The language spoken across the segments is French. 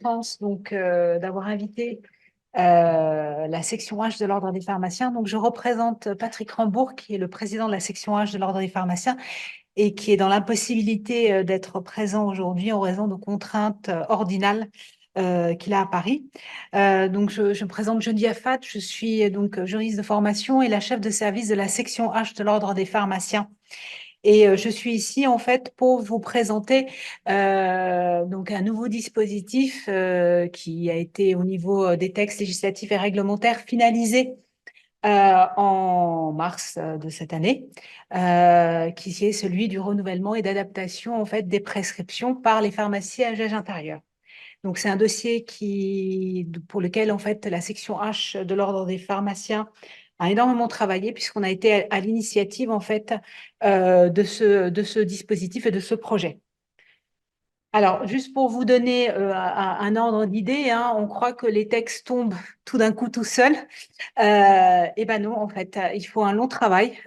France d'avoir invité la section H de l'Ordre des pharmaciens. Donc, je représente Patrick Rambourg, qui est le président de la section H de l'Ordre des pharmaciens et qui est dans l'impossibilité d'être présent aujourd'hui en raison de contraintes ordinales qu'il a à Paris. Je me présente Geneviève Fath, je suis donc juriste de formation et la chef de service de la section H de l'Ordre des pharmaciens. Et je suis ici en fait pour vous présenter donc un nouveau dispositif qui a été au niveau des textes législatifs et réglementaires finalisé en mars de cette année, qui est celui du renouvellement et d'adaptation en fait des prescriptions par les pharmacies à usage intérieur. Donc c'est un dossier pour lequel en fait la section H de l'Ordre des pharmaciens a énormément travaillé puisqu'on a été à l'initiative en fait de ce dispositif et de ce projet. Alors, juste pour vous donner un ordre d'idée, hein, on croit que les textes tombent tout d'un coup tout seuls. Eh ben non, en fait, il faut un long travail,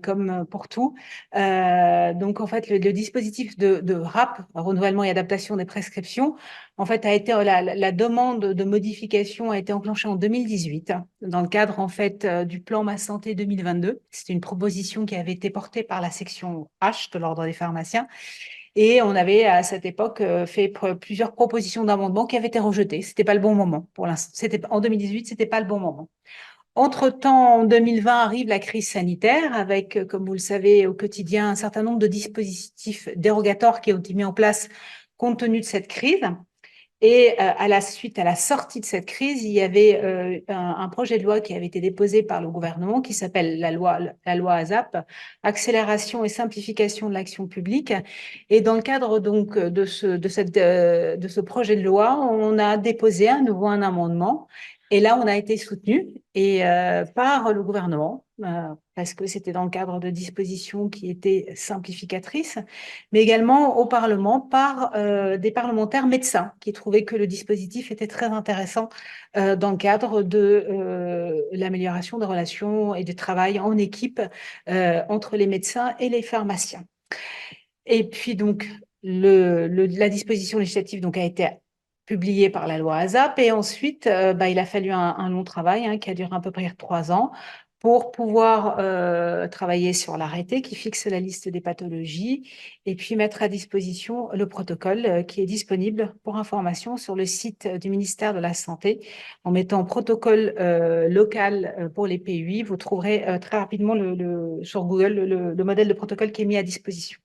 comme pour tout. Donc, en fait, le dispositif de RAP, renouvellement et adaptation des prescriptions, en fait, la demande de modification a été enclenchée en 2018 dans le cadre, en fait, du plan Ma Santé 2022. C'était une proposition qui avait été portée par la section H de l'Ordre des pharmaciens. Et on avait à cette époque fait plusieurs propositions d'amendements qui avaient été rejetées. C'était pas le bon moment pour l'instant. En 2018, c'était pas le bon moment. Entre-temps, en 2020 arrive la crise sanitaire avec, comme vous le savez, au quotidien, un certain nombre de dispositifs dérogatoires qui ont été mis en place compte tenu de cette crise. Et à la sortie de cette crise, il y avait un projet de loi qui avait été déposé par le gouvernement qui s'appelle la loi ASAP, Accélération et simplification de l'action publique. Et dans le cadre donc de ce projet de loi, on a déposé à nouveau un amendement. Et là, on a été soutenu par le gouvernement parce que c'était dans le cadre de dispositions qui étaient simplificatrices, mais également au Parlement par des parlementaires médecins qui trouvaient que le dispositif était très intéressant dans le cadre de l'amélioration des relations et du travail en équipe entre les médecins et les pharmaciens. Et puis donc, la disposition législative donc, a été publiée par la loi ASAP et ensuite, il a fallu un long travail hein, qui a duré à peu près 3 ans pour pouvoir travailler sur l'arrêté qui fixe la liste des pathologies et puis mettre à disposition le protocole qui est disponible pour information sur le site du ministère de la Santé. En mettant protocole local pour les PUI, vous trouverez très rapidement sur Google le modèle de protocole qui est mis à disposition.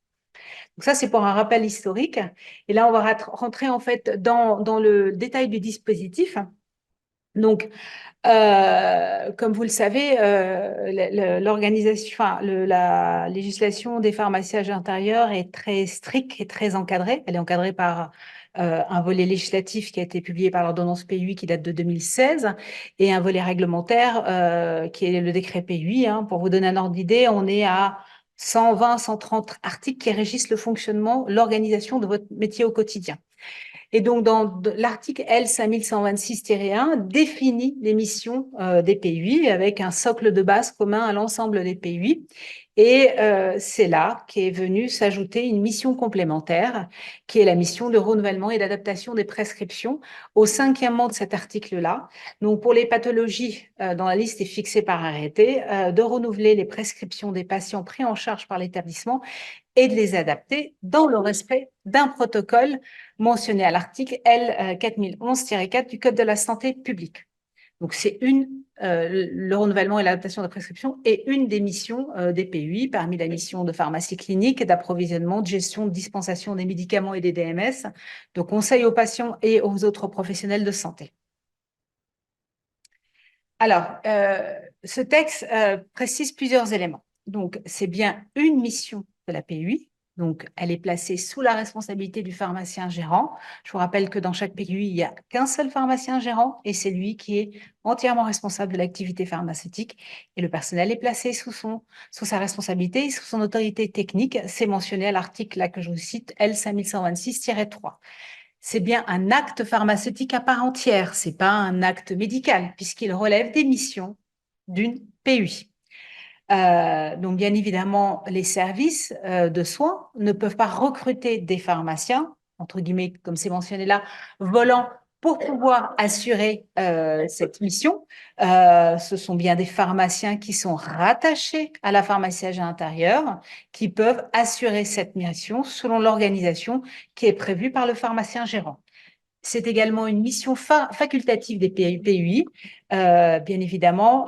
Donc ça, c'est pour un rappel historique. Et là, on va rentrer en fait dans le détail du dispositif. Donc, comme vous le savez, la législation des pharmacies intérieures est très stricte et très encadrée. Elle est encadrée par un volet législatif qui a été publié par l'ordonnance PUI qui date de 2016 et un volet réglementaire qui est le décret PUI. Hein. Pour vous donner un ordre d'idée, on est à 120, 130 articles qui régissent le fonctionnement, l'organisation de votre métier au quotidien. Et donc, dans l'article L5126-1 définit les missions des PUI avec un socle de base commun à l'ensemble des PUI. Et c'est là qu'est venue s'ajouter une mission complémentaire, qui est la mission de renouvellement et d'adaptation des prescriptions au 5e de cet article-là. Donc, pour les pathologies dont la liste est fixée par arrêté, de renouveler les prescriptions des patients pris en charge par l'établissement et de les adapter dans le respect d'un protocole mentionné à l'article L4011-4 du Code de la santé publique. Donc, c'est le renouvellement et l'adaptation de prescription est une des missions des PUI, parmi la mission de pharmacie clinique, d'approvisionnement, de gestion, de dispensation des médicaments et des DMS, de conseil aux patients et aux autres professionnels de santé. Alors, ce texte précise plusieurs éléments. Donc, c'est bien une mission de la PUI. Donc, elle est placée sous la responsabilité du pharmacien gérant. Je vous rappelle que dans chaque PUI, il n'y a qu'un seul pharmacien gérant et c'est lui qui est entièrement responsable de l'activité pharmaceutique. Et le personnel est placé sous sa responsabilité et sous son autorité technique. C'est mentionné à l'article là que je vous cite, L5126-3. C'est bien un acte pharmaceutique à part entière, ce n'est pas un acte médical, puisqu'il relève des missions d'une PUI. Donc, bien évidemment, les services de soins ne peuvent pas recruter des pharmaciens, entre guillemets, comme c'est mentionné là, volants pour pouvoir assurer cette mission, ce sont bien des pharmaciens qui sont rattachés à la pharmaciage intérieure qui peuvent assurer cette mission selon l'organisation qui est prévue par le pharmacien gérant. C'est également une mission facultative des PUI. Bien évidemment,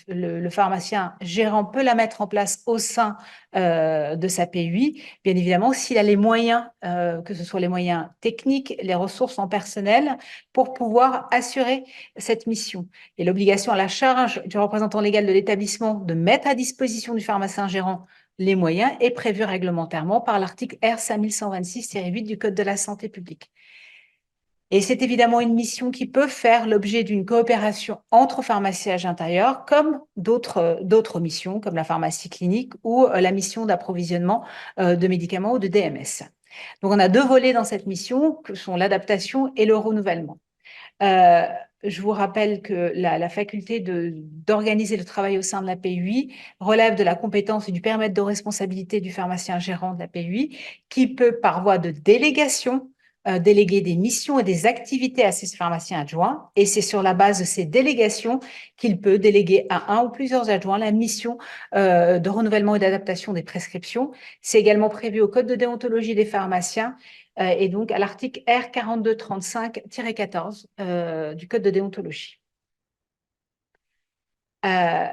le pharmacien gérant peut la mettre en place au sein de sa PUI. Bien évidemment, s'il a les moyens, que ce soit les moyens techniques, les ressources en personnel, pour pouvoir assurer cette mission. Et l'obligation à la charge du représentant légal de l'établissement de mettre à disposition du pharmacien gérant les moyens est prévue réglementairement par l'article R 5126-8 du Code de la santé publique. Et c'est évidemment une mission qui peut faire l'objet d'une coopération entre pharmaciages intérieurs, comme d'autres missions, comme la pharmacie clinique ou la mission d'approvisionnement de médicaments ou de DMS. Donc, on a deux volets dans cette mission, que sont l'adaptation et le renouvellement. Je vous rappelle que la faculté d'organiser le travail au sein de la PUI relève de la compétence et du périmètre de responsabilité du pharmacien gérant de la PUI, qui peut, par voie de délégation, déléguer des missions et des activités à ses pharmaciens adjoints. Et c'est sur la base de ces délégations qu'il peut déléguer à un ou plusieurs adjoints la mission de renouvellement et d'adaptation des prescriptions. C'est également prévu au Code de déontologie des pharmaciens et donc à l'article R 4235-14 du Code de déontologie.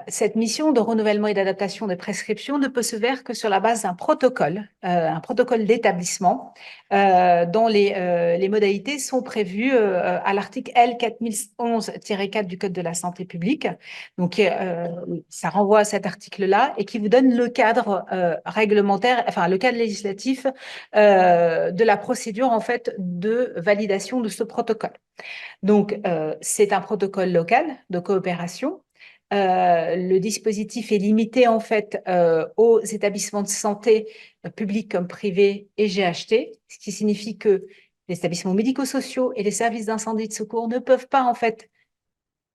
Cette mission de renouvellement et d'adaptation des prescriptions ne peut se faire que sur la base d'un protocole d'établissement dont les modalités sont prévues à l'article L 4011-4 du Code de la santé publique. Donc, ça renvoie à cet article-là et qui vous donne le cadre réglementaire, enfin le cadre législatif de la procédure en fait de validation de ce protocole. Donc, c'est un protocole local de coopération. Le dispositif est limité en fait aux établissements de santé publics comme privés et GHT, ce qui signifie que les établissements médico-sociaux et les services d'incendie et de secours ne peuvent pas en fait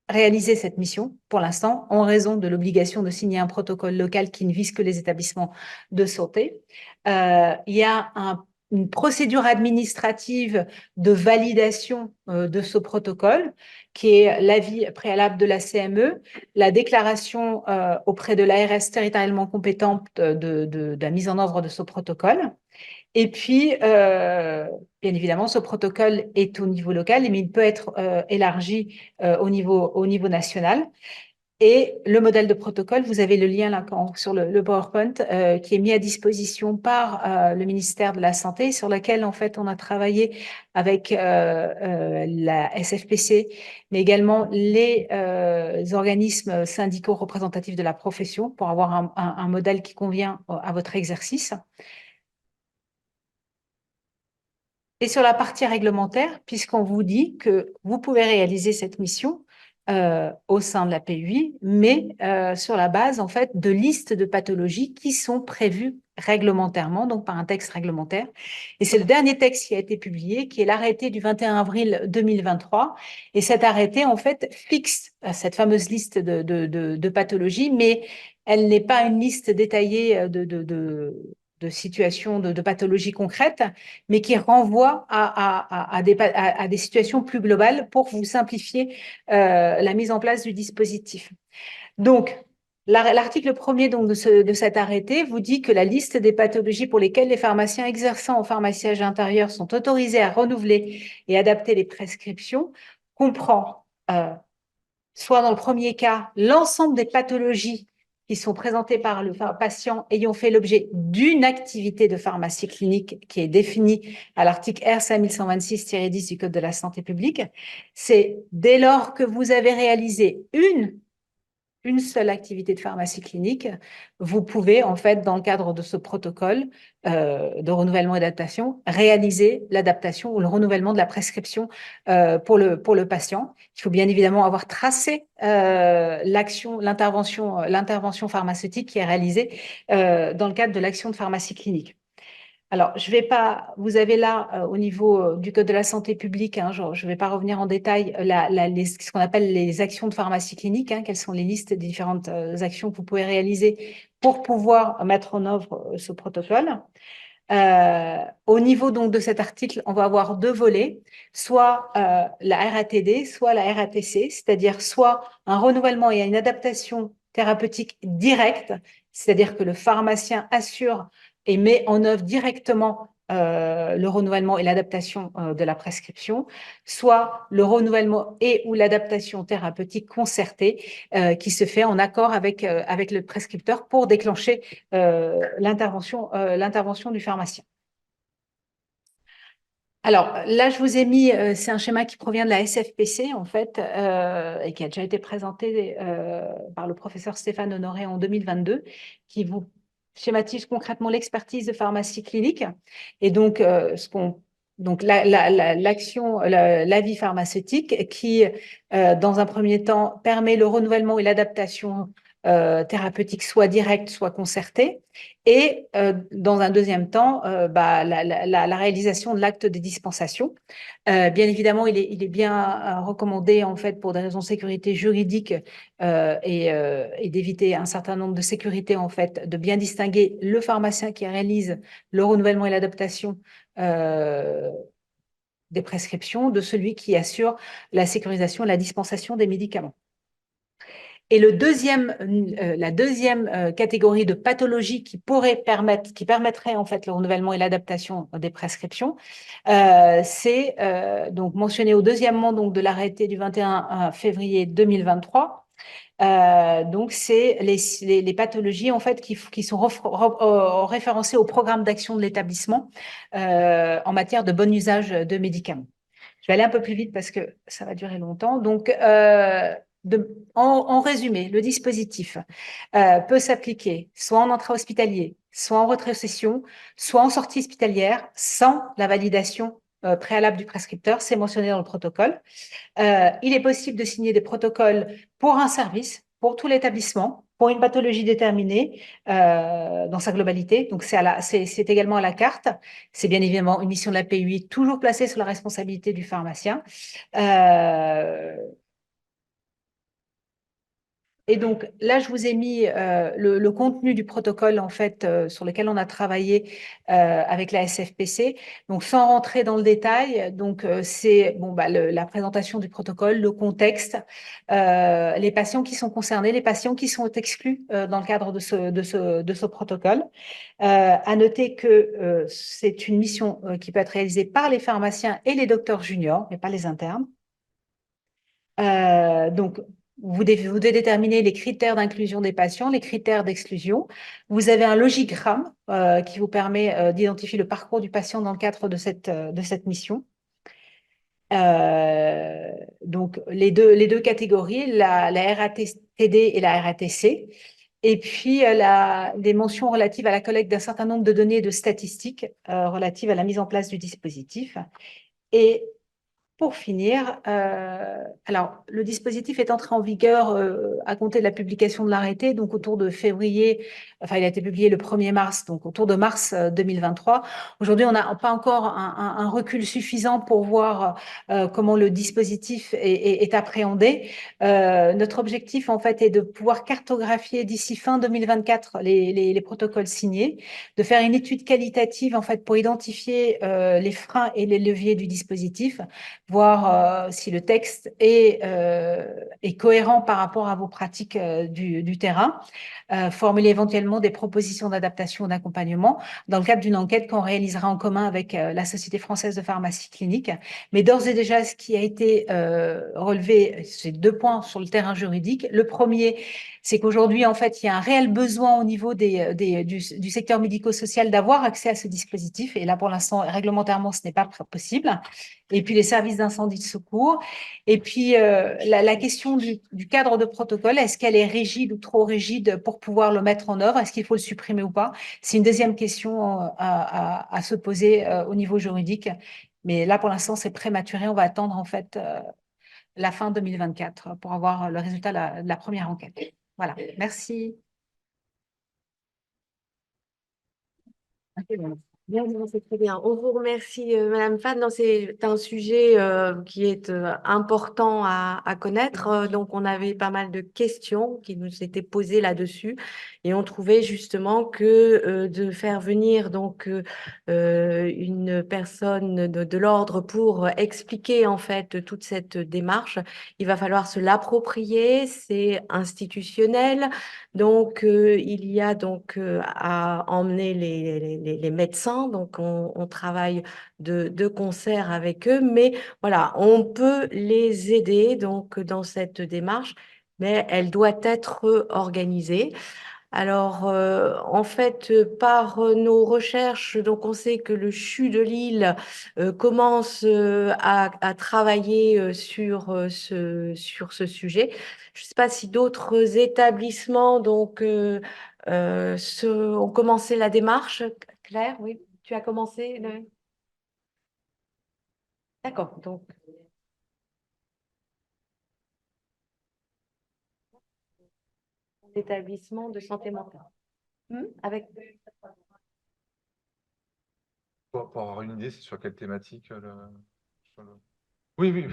réaliser cette mission pour l'instant en raison de l'obligation de signer un protocole local qui ne vise que les établissements de santé. Il y a une procédure administrative de validation de ce protocole, qui est l'avis préalable de la CME, la déclaration auprès de l'ARS territorialement compétente de la mise en œuvre de ce protocole. Et puis, bien évidemment, ce protocole est au niveau local, mais il peut être élargi au niveau national. Et le modèle de protocole, vous avez le lien là sur le PowerPoint qui est mis à disposition par le ministère de la Santé, sur lequel en fait on a travaillé avec la SFPC, mais également les organismes syndicaux représentatifs de la profession pour avoir un modèle qui convient à votre exercice. Et sur la partie réglementaire, puisqu'on vous dit que vous pouvez réaliser cette mission au sein de la PUI, mais sur la base en fait de listes de pathologies qui sont prévues réglementairement, donc par un texte réglementaire. Et c'est le dernier texte qui a été publié, qui est l'arrêté du 21 avril 2023. Et cet arrêté en fait fixe cette fameuse liste de pathologies, mais elle n'est pas une liste détaillée de situations de pathologies concrètes, mais qui renvoie à des situations plus globales pour vous simplifier la mise en place du dispositif. Donc, l'article 1er donc, de cet arrêté vous dit que la liste des pathologies pour lesquelles les pharmaciens exerçant en pharmaciage intérieur sont autorisés à renouveler et adapter les prescriptions comprend, soit dans le premier cas, l'ensemble des pathologies qui sont présentées par le patient ayant fait l'objet d'une activité de pharmacie clinique qui est définie à l'article R 5126-10 du Code de la santé publique. C'est dès lors que vous avez réalisé une seule activité de pharmacie clinique, vous pouvez, en fait, dans le cadre de ce protocole de renouvellement et d'adaptation, réaliser l'adaptation ou le renouvellement de la prescription pour le patient. Il faut bien évidemment avoir tracé l'intervention pharmaceutique qui est réalisée dans le cadre de l'action de pharmacie clinique. Alors, je vais pas, vous avez là au niveau du Code de la santé publique, hein, je ne vais pas revenir en détail, ce qu'on appelle les actions de pharmacie clinique, hein, quelles sont les listes des différentes actions que vous pouvez réaliser pour pouvoir mettre en œuvre ce protocole. Au niveau donc de cet article, on va avoir deux volets, soit la RATD, soit la RATC, c'est-à-dire soit un renouvellement et une adaptation thérapeutique directe, c'est-à-dire que le pharmacien assure et met en œuvre directement le renouvellement et l'adaptation de la prescription, soit le renouvellement et ou l'adaptation thérapeutique concertée qui se fait en accord avec le prescripteur pour déclencher l'intervention du pharmacien. Alors là, je vous ai mis, c'est un schéma qui provient de la SFPC en fait, et qui a déjà été présenté par le professeur Stéphane Honoré en 2022, qui vous schématise concrètement l'expertise de pharmacie clinique. Et donc, l'action, l'avis pharmaceutique qui, dans un premier temps, permet le renouvellement et l'adaptation thérapeutique soit directe, soit concertée. Et dans un deuxième temps, la réalisation de l'acte de dispensation. Bien évidemment, il est bien recommandé en fait pour des raisons de sécurité juridique et d'éviter un certain nombre de sécurités en fait, de bien distinguer le pharmacien qui réalise le renouvellement et l'adaptation des prescriptions de celui qui assure la sécurisation et la dispensation des médicaments. Et la deuxième catégorie de pathologie qui permettrait en fait le renouvellement et l'adaptation des prescriptions, c'est donc mentionné au deuxièmement donc de l'arrêté du 21 février 2023. Donc c'est les pathologies en fait qui sont référencées au programme d'action de l'établissement en matière de bon usage de médicaments. Je vais aller un peu plus vite parce que ça va durer longtemps. Donc, en résumé, le dispositif peut s'appliquer soit en entrée hospitalier, soit en rétrocession, soit en sortie hospitalière, sans la validation préalable du prescripteur. C'est mentionné dans le protocole. Il est possible de signer des protocoles pour un service, pour tout l'établissement, pour une pathologie déterminée dans sa globalité. Donc, c'est également à la carte. C'est bien évidemment une mission de la PUI, toujours placée sous la responsabilité du pharmacien. Et donc là, je vous ai mis le contenu du protocole en fait sur lequel on a travaillé avec la SFPC. Donc sans rentrer dans le détail, donc c'est la présentation du protocole, le contexte, les patients qui sont concernés, les patients qui sont exclus dans le cadre de ce protocole. À noter que c'est une mission qui peut être réalisée par les pharmaciens et les docteurs juniors, mais pas les internes. Donc, vous devez déterminer les critères d'inclusion des patients, les critères d'exclusion. Vous avez un logigramme qui vous permet d'identifier le parcours du patient dans le cadre de cette mission. Donc, les deux catégories, la RATD et la RATC. Et puis, des mentions relatives à la collecte d'un certain nombre de données de statistiques relatives à la mise en place du dispositif. Et pour finir, alors le dispositif est entré en vigueur à compter de la publication de l'arrêté, donc autour de février, enfin il a été publié le 1er mars, donc autour de mars 2023. Aujourd'hui, on n'a pas encore un recul suffisant pour voir comment le dispositif est appréhendé. Notre objectif, en fait, est de pouvoir cartographier d'ici fin 2024 les protocoles signés, de faire une étude qualitative, en fait, pour identifier les freins et les leviers du dispositif, voir si le texte est cohérent par rapport à vos pratiques du terrain, formuler éventuellement des propositions d'adaptation ou d'accompagnement dans le cadre d'une enquête qu'on réalisera en commun avec la Société française de pharmacie clinique. Mais d'ores et déjà, ce qui a été relevé, c'est 2 points sur le terrain juridique. Le premier, c'est qu'aujourd'hui, en fait, il y a un réel besoin au niveau du secteur médico-social d'avoir accès à ce dispositif. Et là, pour l'instant, réglementairement, ce n'est pas possible. Et puis les services d'incendie de secours. Et puis la question du cadre de protocole, est-ce qu'elle est rigide ou trop rigide pour pouvoir le mettre en œuvre? Est-ce qu'il faut le supprimer ou pas? C'est une deuxième question à se poser au niveau juridique. Mais là, pour l'instant, c'est prématuré. On va attendre en fait la fin 2024 pour avoir le résultat de la première enquête. Voilà, merci. Bien, bien, c'est très bien. On vous remercie, Madame Fan. Non, c'est un sujet qui est important à connaître. Donc, on avait pas mal de questions qui nous étaient posées là-dessus, et on trouvait justement que de faire venir donc une personne de l'ordre pour expliquer en fait toute cette démarche, il va falloir se l'approprier. C'est institutionnel. Donc, il y a donc à emmener les médecins. Donc, on travaille de concert avec eux, mais voilà, on peut les aider donc dans cette démarche, mais elle doit être organisée. Alors, en fait, par nos recherches, donc on sait que le CHU de Lille commence à travailler sur ce sujet. Je ne sais pas si d'autres établissements donc, ont commencé la démarche. Claire, oui, tu as commencé D'accord, donc l'établissement de santé mentale. Avec Pour avoir une idée, c'est sur quelle thématique sur le- Oui, oui,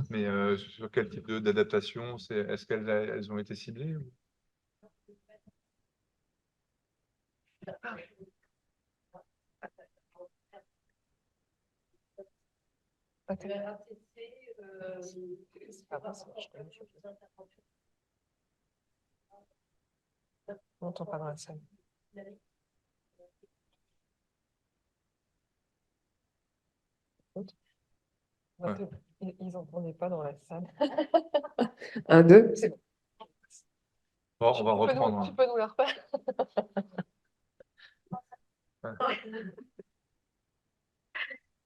mais sur quel type d'adaptation, est-ce qu'elles ont été ciblées On n'entend pas dans la salle. Ouais. Ils n'entendaient pas dans la salle. Un, deux, c'est bon. Bon, on va Tu peux reprendre. tu peux nous la refaire? Ouais.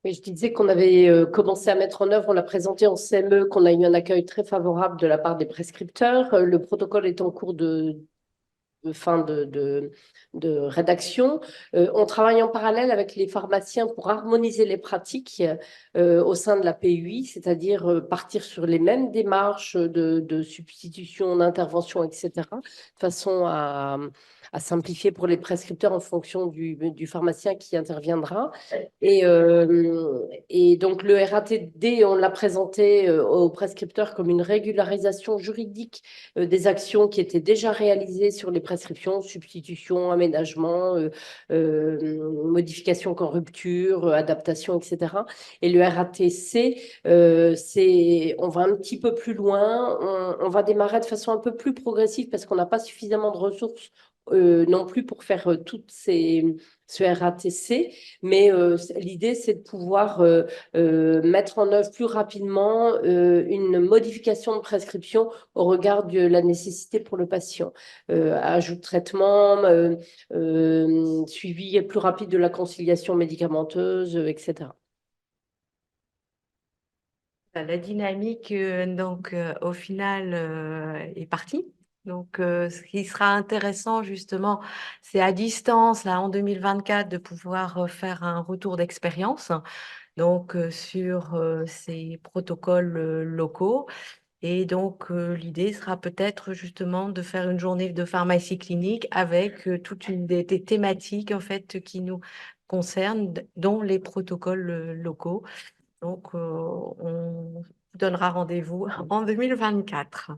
Oui, je disais qu'on avait commencé à mettre en œuvre, on l'a présenté en CME, qu'on a eu un accueil très favorable de la part des prescripteurs. Le protocole est en cours de rédaction. On travaille en parallèle avec les pharmaciens pour harmoniser les pratiques au sein de la PUI, c'est-à-dire partir sur les mêmes démarches de substitution, d'intervention, etc., de façon à simplifier pour les prescripteurs en fonction du pharmacien qui interviendra. Et donc, le RATD, on l'a présenté aux prescripteurs comme une régularisation juridique des actions qui étaient déjà réalisées sur les prescriptions, substitution, aménagement, modification qu'en rupture, adaptation, etc. Et le RATC, on va un petit peu plus loin, on va démarrer de façon un peu plus progressive parce qu'on n'a pas suffisamment de ressources non plus pour faire ce RATC, mais l'idée, c'est de pouvoir mettre en œuvre plus rapidement une modification de prescription au regard de la nécessité pour le patient. Ajout de traitement, suivi plus rapide de la conciliation médicamenteuse, etc. la dynamique, donc, au final, est partie. Donc, ce qui sera intéressant, justement, c'est à distance, là, en 2024, de pouvoir faire un retour d'expérience, donc, sur ces protocoles locaux. Et donc, l'idée sera peut-être justement de faire une journée de pharmacie clinique avec toute une des thématiques, en fait, qui nous concernent, dont les protocoles locaux. Donc, on vous donnera rendez-vous en 2024.